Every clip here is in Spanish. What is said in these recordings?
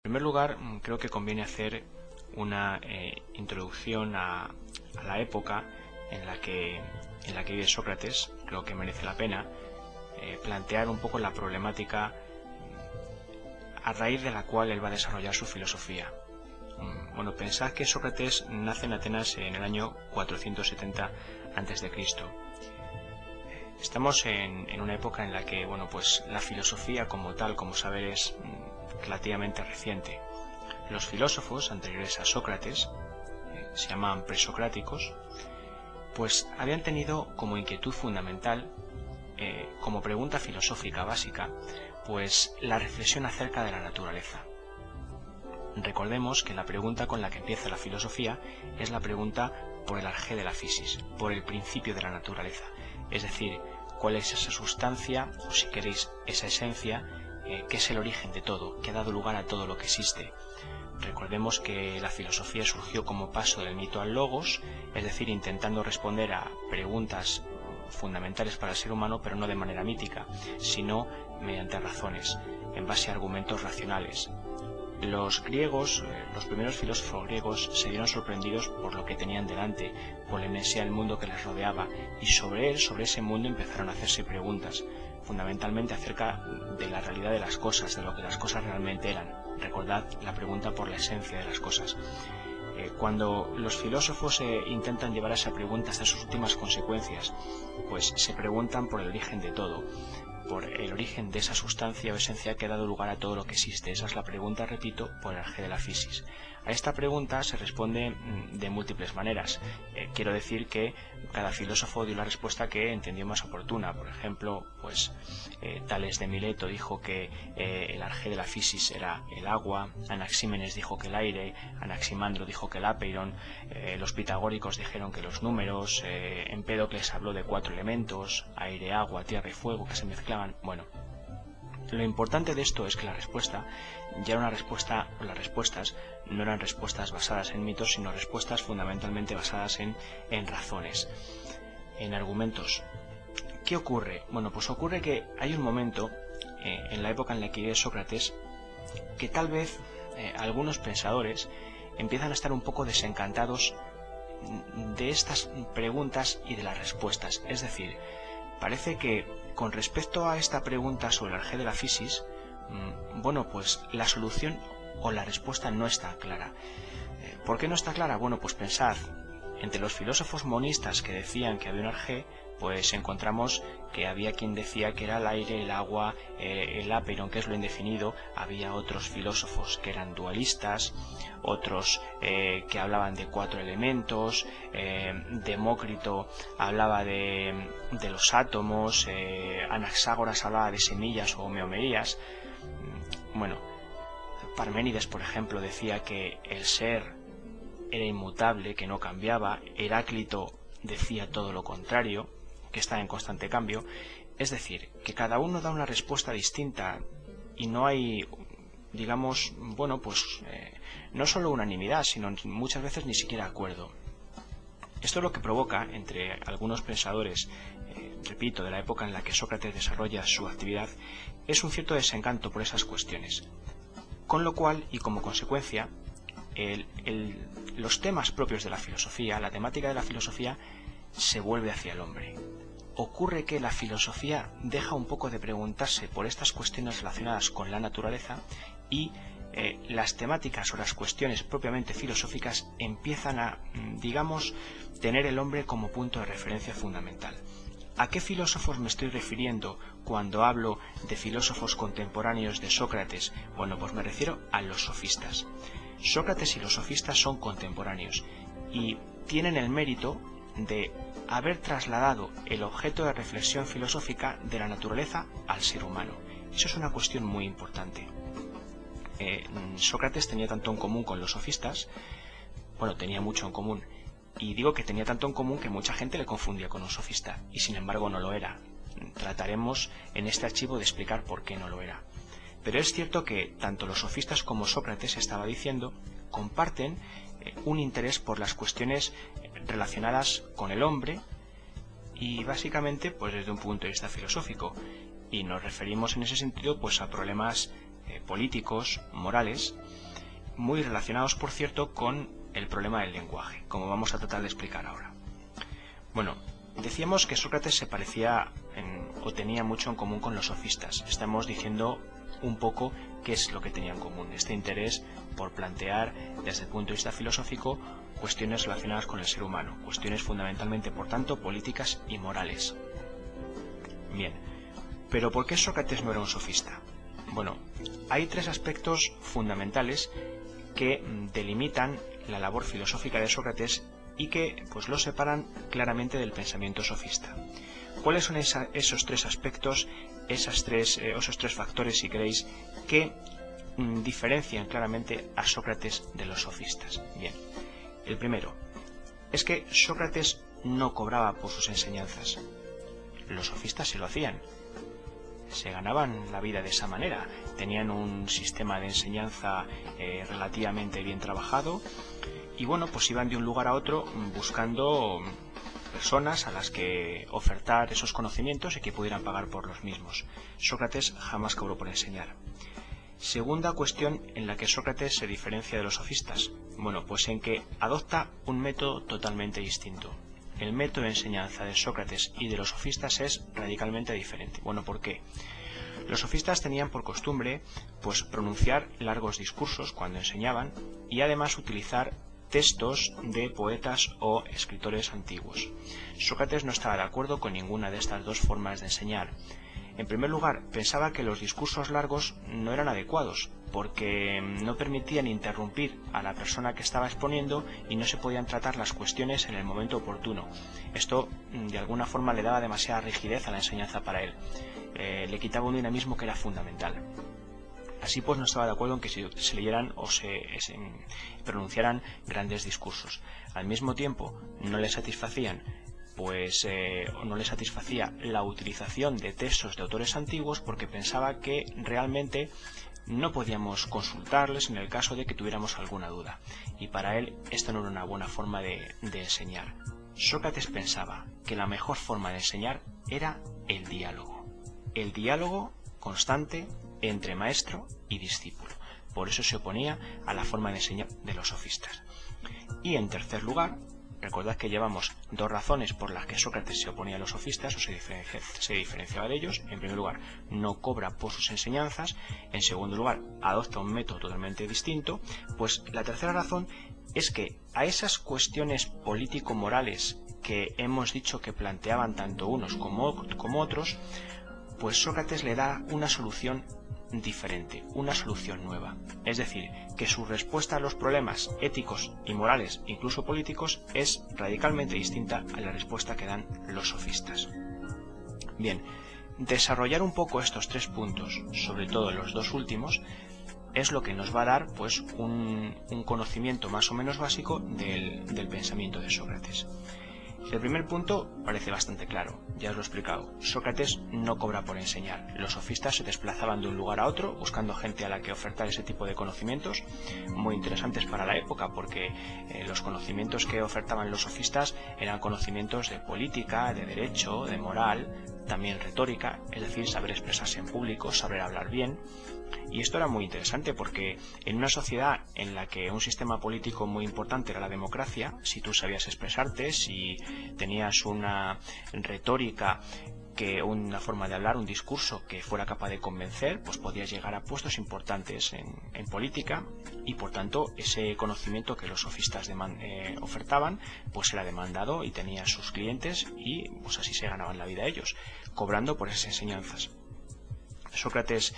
En primer lugar, creo que conviene hacer una introducción a la época en la que vive Sócrates. Creo que merece la pena plantear un poco la problemática a raíz de la cual él va a desarrollar su filosofía. Bueno, pensad que Sócrates nace en Atenas en el año 470 a.C. Estamos en una época en la que, bueno, pues la filosofía como tal, como saber, es relativamente reciente. Los filósofos anteriores a Sócrates, se llaman presocráticos, pues habían tenido como inquietud fundamental, como pregunta filosófica básica, pues la reflexión acerca de la naturaleza. Recordemos que la pregunta con la que empieza la filosofía es la pregunta por el arjé de la physis, por el principio de la naturaleza, es decir, cuál es esa sustancia, o si queréis, esa esencia, que es el origen de todo, que ha dado lugar a todo lo que existe. Recordemos que la filosofía surgió como paso del mito al logos, es decir, intentando responder a preguntas fundamentales para el ser humano, pero no de manera mítica, sino mediante razones, en base a argumentos racionales. Los griegos, los primeros filósofos griegos, se vieron sorprendidos por lo que tenían delante, por la inmensidad del mundo que les rodeaba, y sobre ese mundo empezaron a hacerse preguntas, fundamentalmente acerca de la realidad de las cosas, de lo que las cosas realmente eran. Recordad la pregunta por la esencia de las cosas. Cuando los filósofos intentan llevar esa pregunta hasta sus últimas consecuencias, pues se preguntan por el origen de todo, por el origen de esa sustancia o esencia que ha dado lugar a todo lo que existe. Esa es la pregunta, repito, por el arjé de la physis. A esta pregunta se responde de múltiples maneras. Quiero decir que cada filósofo dio la respuesta que entendió más oportuna. Por ejemplo, pues Tales de Mileto dijo que el arjé de la physis era el agua, Anaxímenes dijo que el aire, Anaximandro dijo que el apeiron, los pitagóricos dijeron que los números, Empédocles habló de 4 elementos, aire, agua, tierra y fuego, que se mezclaban. Bueno, lo importante de esto es que la respuesta ya era una respuesta, o las respuestas no eran respuestas basadas en mitos, sino respuestas fundamentalmente basadas en razones, en argumentos. ¿Qué ocurre? Bueno, pues ocurre que hay un momento en la época en la que vive Sócrates que tal vez algunos pensadores empiezan a estar un poco desencantados de estas preguntas y de las respuestas. Es decir, parece que con respecto a esta pregunta sobre el arjé de la physis, bueno, pues la solución o la respuesta no está clara. ¿Por qué no está clara? Bueno, pues pensad, entre los filósofos monistas que decían que había un arjé, pues encontramos que había quien decía que era el aire, el agua, el apeiron, que es lo indefinido. Había otros filósofos que eran dualistas, otros que hablaban de 4 elementos, Demócrito hablaba de los átomos, Anaxágoras hablaba de semillas o homeomerías. Bueno, Parménides, por ejemplo, decía que el ser era inmutable, que no cambiaba. Heráclito decía todo lo contrario, que está en constante cambio. Es decir, que cada uno da una respuesta distinta y no hay, digamos, bueno, pues no solo unanimidad, sino muchas veces ni siquiera acuerdo. Esto es lo que provoca entre algunos pensadores, repito, de la época en la que Sócrates desarrolla su actividad, es un cierto desencanto por esas cuestiones. Con lo cual, y como consecuencia, los temas propios de la filosofía, la temática de la filosofía, se vuelve hacia el hombre. Ocurre que la filosofía deja un poco de preguntarse por estas cuestiones relacionadas con la naturaleza y las temáticas o las cuestiones propiamente filosóficas empiezan a, digamos, tener el hombre como punto de referencia fundamental. ¿A qué filósofos me estoy refiriendo cuando hablo de filósofos contemporáneos de Sócrates? Bueno, pues me refiero a los sofistas. Sócrates y los sofistas son contemporáneos y tienen el mérito de haber trasladado el objeto de reflexión filosófica de la naturaleza al ser humano. Eso es una cuestión muy importante. Sócrates tenía tanto en común con los sofistas, bueno, tenía mucho en común, y digo que tenía tanto en común que mucha gente le confundía con un sofista, y sin embargo no lo era. Trataremos en este archivo de explicar por qué no lo era. Pero es cierto que tanto los sofistas como Sócrates, estaba diciendo, comparten un interés por las cuestiones relacionadas con el hombre y básicamente pues desde un punto de vista filosófico, y nos referimos en ese sentido pues a problemas políticos, morales, muy relacionados, por cierto, con el problema del lenguaje, como vamos a tratar de explicar ahora. Bueno, decíamos que Sócrates se parecía o tenía mucho en común con los sofistas. Estamos diciendo un poco qué es lo que tenían en común, este interés por plantear desde el punto de vista filosófico cuestiones relacionadas con el ser humano, cuestiones fundamentalmente, por tanto, políticas y morales. Bien, pero ¿por qué Sócrates no era un sofista? Bueno, hay tres aspectos fundamentales que delimitan la labor filosófica de Sócrates y que pues lo separan claramente del pensamiento sofista. ¿Cuáles son esos tres aspectos, esos tres factores, si queréis, que diferencian claramente a Sócrates de los sofistas? Bien, el primero es que Sócrates no cobraba por sus enseñanzas. Los sofistas se lo hacían. Se ganaban la vida de esa manera. Tenían un sistema de enseñanza relativamente bien trabajado y bueno, pues iban de un lugar a otro buscando personas a las que ofertar esos conocimientos y que pudieran pagar por los mismos. Sócrates jamás cobró por enseñar. Segunda cuestión en la que Sócrates se diferencia de los sofistas. Bueno, pues en que adopta un método totalmente distinto. El método de enseñanza de Sócrates y de los sofistas es radicalmente diferente. Bueno, ¿por qué? Los sofistas tenían por costumbre pues pronunciar largos discursos cuando enseñaban y además utilizar textos de poetas o escritores antiguos. Sócrates no estaba de acuerdo con ninguna de estas dos formas de enseñar. En primer lugar, pensaba que los discursos largos no eran adecuados, porque no permitían interrumpir a la persona que estaba exponiendo y no se podían tratar las cuestiones en el momento oportuno. Esto, de alguna forma, le daba demasiada rigidez a la enseñanza para él. Le quitaba un dinamismo que era fundamental. Así pues, no estaba de acuerdo en que se leyeran o se pronunciaran grandes discursos. Al mismo tiempo, no le satisfacía la utilización de textos de autores antiguos porque pensaba que realmente no podíamos consultarles en el caso de que tuviéramos alguna duda. Y para él esto no era una buena forma de enseñar. Sócrates pensaba que la mejor forma de enseñar era el diálogo. El diálogo constante entre maestro y discípulo. Por eso se oponía a la forma de enseñar de los sofistas. Y en tercer lugar, recordad que llevamos dos razones por las que Sócrates se oponía a los sofistas o se diferenciaba de ellos. En primer lugar, no cobra por sus enseñanzas. En segundo lugar, adopta un método totalmente distinto. Pues la tercera razón es que a esas cuestiones político-morales que hemos dicho que planteaban tanto unos como otros, pues Sócrates le da una solución diferente, una solución nueva. Es decir, que su respuesta a los problemas éticos y morales, incluso políticos, es radicalmente distinta a la respuesta que dan los sofistas. Bien, desarrollar un poco estos tres puntos, sobre todo los dos últimos, es lo que nos va a dar pues un conocimiento más o menos básico del pensamiento de Sócrates. El primer punto parece bastante claro, ya os lo he explicado. Sócrates no cobra por enseñar. Los sofistas se desplazaban de un lugar a otro buscando gente a la que ofertar ese tipo de conocimientos, muy interesantes para la época, porque los conocimientos que ofertaban los sofistas eran conocimientos de política, de derecho, de moral, también retórica, es decir, saber expresarse en público, saber hablar bien. Y esto era muy interesante porque en una sociedad en la que un sistema político muy importante era la democracia, si tú sabías expresarte, si tenías una retórica, una forma de hablar, un discurso que fuera capaz de convencer, pues podías llegar a puestos importantes en política y por tanto ese conocimiento que los sofistas ofertaban pues era demandado y tenía sus clientes y pues así se ganaban la vida ellos, cobrando por esas enseñanzas. Sócrates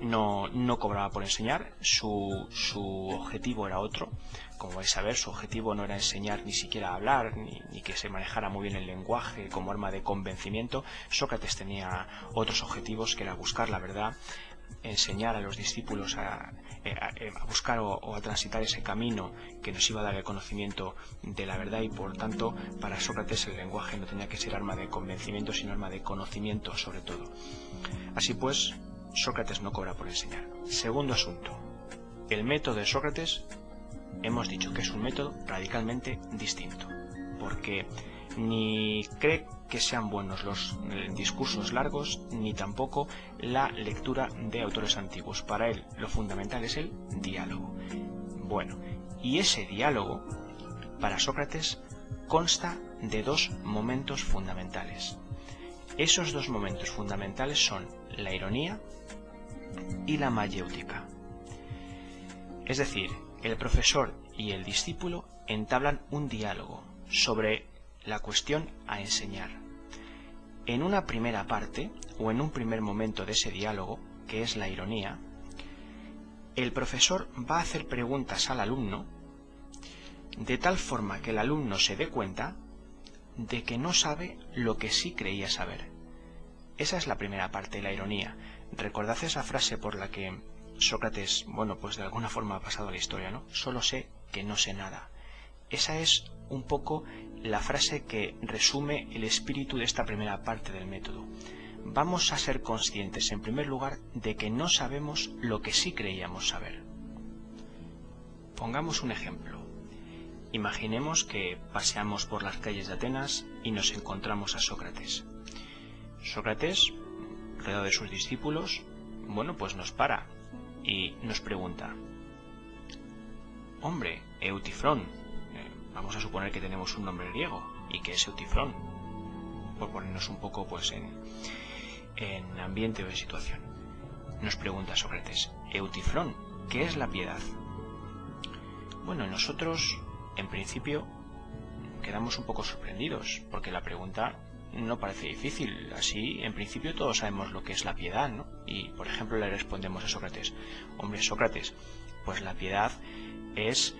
no cobraba por enseñar, su objetivo era otro. Como vais a ver, su objetivo no era enseñar ni siquiera a hablar, ni que se manejara muy bien el lenguaje como arma de convencimiento. Sócrates tenía otros objetivos, que era buscar la verdad, enseñar a los discípulos a buscar o a transitar ese camino que nos iba a dar el conocimiento de la verdad, y por tanto para Sócrates el lenguaje no tenía que ser arma de convencimiento sino arma de conocimiento sobre todo. Así pues, Sócrates no cobra por enseñar. Segundo asunto, el método de Sócrates hemos dicho que es un método radicalmente distinto, porque ni cree que sean buenos los discursos largos, ni tampoco la lectura de autores antiguos. Para él lo fundamental es el diálogo. Bueno, y ese diálogo, para Sócrates, consta de dos momentos fundamentales. Esos dos momentos fundamentales son la ironía y la mayéutica. Es decir, el profesor y el discípulo entablan un diálogo sobre la cuestión a enseñar. En una primera parte, o en un primer momento de ese diálogo, que es la ironía, el profesor va a hacer preguntas al alumno de tal forma que el alumno se dé cuenta de que no sabe lo que sí creía saber. Esa es la primera parte, la ironía. Recordad esa frase por la que Sócrates, bueno, pues de alguna forma ha pasado a la historia, ¿no? Solo sé que no sé nada. Esa es un poco la frase que resume el espíritu de esta primera parte del método. Vamos a ser conscientes, en primer lugar, de que no sabemos lo que sí creíamos saber. Pongamos un ejemplo. Imaginemos que paseamos por las calles de Atenas y nos encontramos a Sócrates. Sócrates, rodeado de sus discípulos, bueno, pues nos para y nos pregunta: hombre, Eutifrón, vamos a suponer que tenemos un nombre griego y que es Eutifrón, por ponernos un poco pues en ambiente o en situación. Nos pregunta Sócrates: Eutifrón, ¿qué es la piedad? Bueno, nosotros en principio quedamos un poco sorprendidos porque la pregunta no parece difícil. Así, en principio todos sabemos lo que es la piedad, ¿no? Y, por ejemplo, le respondemos a Sócrates: hombre, Sócrates, pues la piedad es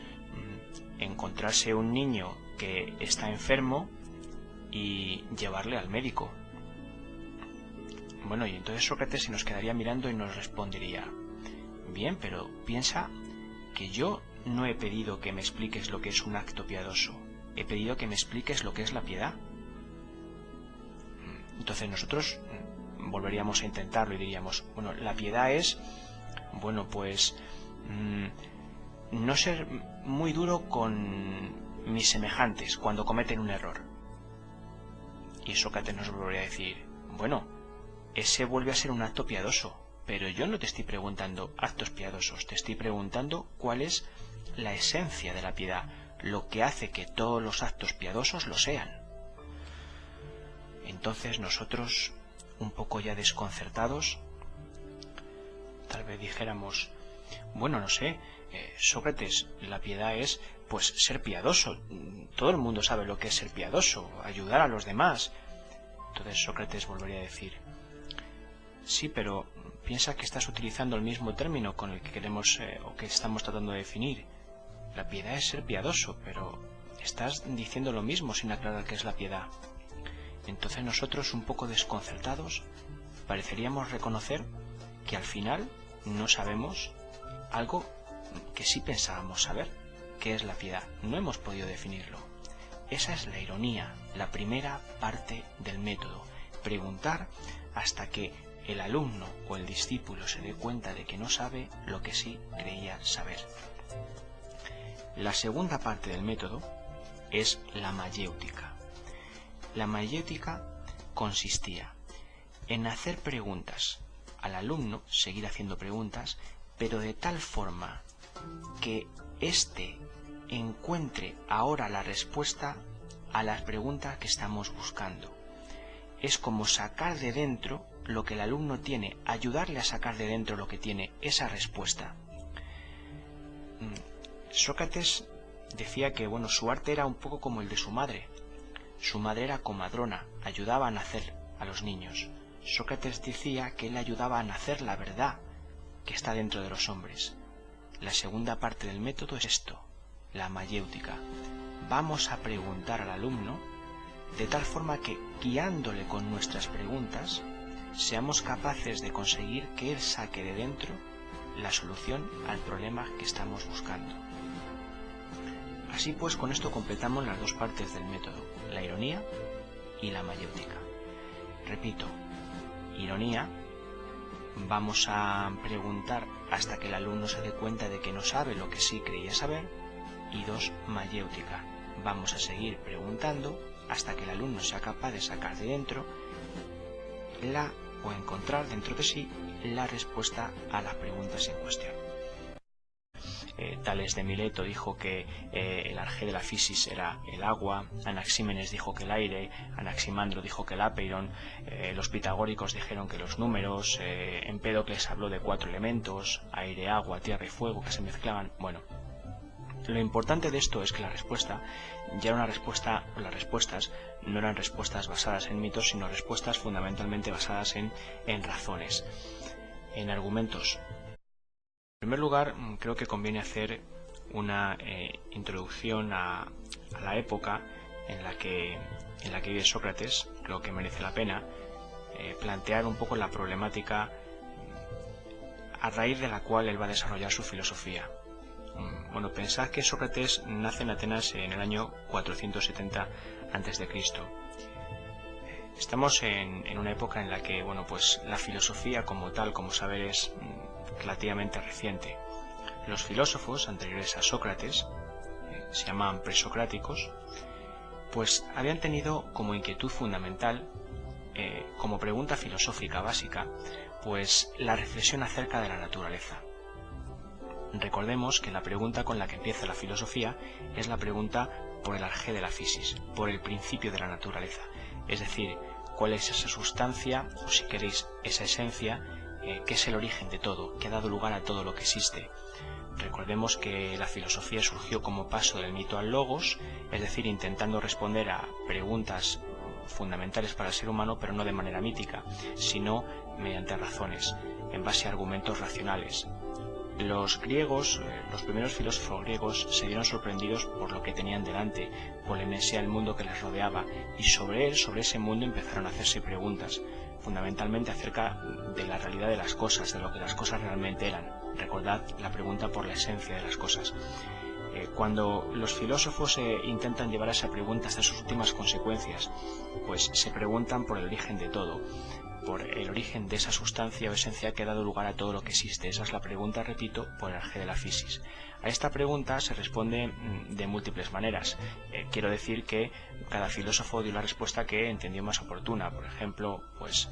encontrarse un niño que está enfermo y llevarle al médico. Bueno, y entonces Sócrates se nos quedaría mirando y nos respondería: bien, pero piensa que yo no he pedido que me expliques lo que es un acto piadoso, he pedido que me expliques lo que es la piedad. Entonces nosotros volveríamos a intentarlo y diríamos: bueno, la piedad es, bueno, pues no ser muy duro con mis semejantes cuando cometen un error. Y Sócrates nos volvería a decir: bueno, ese vuelve a ser un acto piadoso, pero yo no te estoy preguntando actos piadosos, te estoy preguntando cuál es la esencia de la piedad, lo que hace que todos los actos piadosos lo sean. Entonces nosotros, un poco ya desconcertados, tal vez dijéramos: bueno, no sé, Sócrates, la piedad es pues ser piadoso. Todo el mundo sabe lo que es ser piadoso, ayudar a los demás. Entonces Sócrates volvería a decir: sí, pero piensa que estás utilizando el mismo término con el que queremos o que estamos tratando de definir. La piedad es ser piadoso, pero estás diciendo lo mismo sin aclarar qué es la piedad. Entonces nosotros, un poco desconcertados, pareceríamos reconocer que al final no sabemos algo que sí pensábamos saber, que es la piedad. No hemos podido definirlo. Esa es la ironía, la primera parte del método. Preguntar hasta que el alumno o el discípulo se dé cuenta de que no sabe lo que sí creía saber. La segunda parte del método es la mayéutica. La mayéutica consistía en hacer preguntas al alumno, seguir haciendo preguntas, pero de tal forma que éste encuentre ahora la respuesta a las preguntas que estamos buscando. Es como sacar de dentro lo que el alumno tiene, ayudarle a sacar de dentro lo que tiene, esa respuesta. Sócrates decía que, bueno, su arte era un poco como el de su madre. Su madre era comadrona, ayudaba a nacer a los niños. Sócrates decía que él ayudaba a nacer la verdad que está dentro de los hombres. La segunda parte del método es esto, la mayéutica. Vamos a preguntar al alumno de tal forma que, guiándole con nuestras preguntas, seamos capaces de conseguir que él saque de dentro la solución al problema que estamos buscando. Así pues, con esto completamos las dos partes del método, la ironía y la mayéutica. Repito, ironía, vamos a preguntar hasta que el alumno se dé cuenta de que no sabe lo que sí creía saber. Y dos, mayéutica, vamos a seguir preguntando hasta que el alumno sea capaz de sacar de dentro o encontrar dentro de sí la respuesta a las preguntas en cuestión. Tales de Mileto dijo que el arjé de la fisis era el agua, Anaxímenes dijo que el aire, Anaximandro dijo que el apeiron, los pitagóricos dijeron que los números, Empédocles habló de 4 elementos, aire, agua, tierra y fuego, que se mezclaban. Bueno, lo importante de esto es que la respuesta ya era una respuesta, o las respuestas no eran respuestas basadas en mitos, sino respuestas fundamentalmente basadas en razones, en argumentos. En primer lugar, creo que conviene hacer una introducción a la época en la que vive Sócrates. Creo que merece la pena plantear un poco la problemática a raíz de la cual él va a desarrollar su filosofía. Bueno, pensad que Sócrates nace en Atenas en el año 470 a.C. Estamos en una época en la que, bueno, pues la filosofía como tal, como saber, es relativamente reciente. Los filósofos anteriores a Sócrates, se llaman presocráticos, pues habían tenido como inquietud fundamental, como pregunta filosófica básica, pues la reflexión acerca de la naturaleza. Recordemos que la pregunta con la que empieza la filosofía es la pregunta por el arjé de la fisis, por el principio de la naturaleza, es decir, cuál es esa sustancia, o si queréis, esa esencia, que es el origen de todo, que ha dado lugar a todo lo que existe. Recordemos que la filosofía surgió como paso del mito al logos, es decir, intentando responder a preguntas fundamentales para el ser humano, pero no de manera mítica, sino mediante razones, en base a argumentos racionales. Los griegos, los primeros filósofos griegos, se vieron sorprendidos por lo que tenían delante, por la inmensidad del mundo que les rodeaba, y sobre ese mundo empezaron a hacerse preguntas, fundamentalmente acerca de la realidad de las cosas, de lo que las cosas realmente eran. Recordad la pregunta por la esencia de las cosas. Cuando los filósofos intentan llevar a esa pregunta hasta sus últimas consecuencias, pues se preguntan por el origen de todo, por el origen de esa sustancia o esencia que ha dado lugar a todo lo que existe. Esa es la pregunta, repito, por el arjé de la fisis. A esta pregunta se responde de múltiples maneras. Quiero decir que cada filósofo dio la respuesta que entendió más oportuna. Por ejemplo, pues